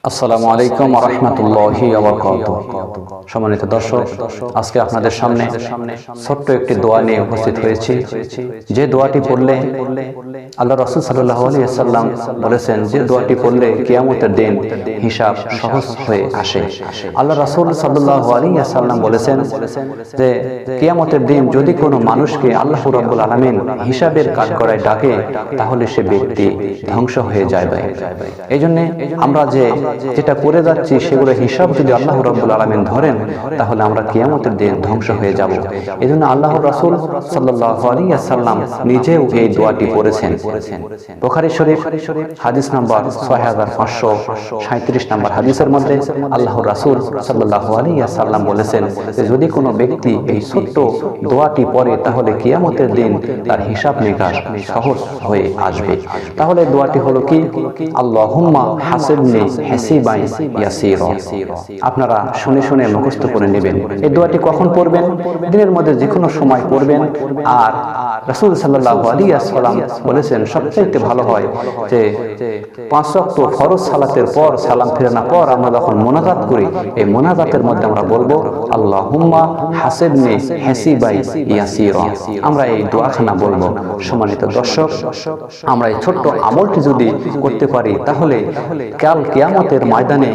আসসালামু আলাইকুম ওয়া রাহমাতুল্লাহি ওয়া বারাকাতুহু। সম্মানিত দর্শক, আজকে আপনাদের সামনে ছোট্ট একটি দোয়া নিয়ে উপস্থিত হয়েছি। যে দোয়াটি পড়লে আল্লাহ রাসূল সাল্লাল্লাহু আলাইহি ওয়াসাল্লাম বলেছেন, যে দোয়াটি পড়লে কিয়ামতের দিন হিসাব সহজ হয়ে আসে। আল্লাহ রাসূল সাল্লাল্লাহু আলাইহি ওয়াসাল্লাম বলেছেন যে কিয়ামতের দিন যদি কোনো মানুষকে আল্লাহ রাব্বুল আলামিন হিসাবের কাঠগড়ায় ডাকে, তাহলে সে ব্যক্তি ধ্বংস হয়ে যাবে। এইজন্য আমরা যেটা করে যাচ্ছি সেগুলো হিসাব যদি আল্লাহ রাব্বুল আলামিন ধরেন, তাহলে আমরা কিয়ামতের দিন ধ্বংস হয়ে যাব। এজন্য আল্লাহর রাসূল সাল্লাল্লাহু আলাইহি ওয়াসাল্লাম নিজেও এই দোয়াটি পড়েছেন। বুখারী শরীফ হাদিস নাম্বার 6537 নম্বর হাদিসের মধ্যে আল্লাহর রাসূল সাল্লাল্লাহু আলাইহি ওয়াসাল্লাম বলেছেন যে যদি কোনো ব্যক্তি এই ছোট্ট দোয়াটি পড়ে, তাহলে কিয়ামতের দিন তার হিসাব নিকাশ সহজ হয়ে আসবে। তাহলে দোয়াটি হলো কি? আল্লাহুম্মা হাসিবনি হিসাবান ইয়াসীরা। আপনারা শুনে শুনে মুখস্থ করে নেবেন। এই দোয়াটি কখন পড়বেন? দিনের মধ্যে যে কোনো সময় পড়বেন। আর রাসূল সাল্লাল্লাহু আলাইহি ওয়াসাল্লাম বলেছেন সবচেয়ে ভালো হয় যে 5 ওয়াক্ত ফরজ সালাতের পর সালাম ফেরানোর পর আমরা যখন মোনাজাত করি, এই মোনাজাতের মধ্যে আমরা বলবো আল্লাহুম্মা হাসিবনি হিসাবান ইয়াসীরা। আমরা এই দোয়াখানা বলবো। সম্মানিত দর্শক, আমরা এই ছোট্ট আমলটি যদি করতে পারি, তাহলে কাল কিয়ামতের ময়দানে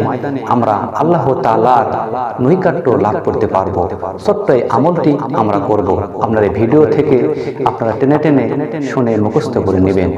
আমরা আল্লাহ তাআলার নৈকট্য লাভ করতে পারবো। ছোট্ট এই আমলটি আমরা করব। আপনার এই ভিডিও থেকে আপনারা টেনে টেনে শুনে মুখস্থ করে নেবেন।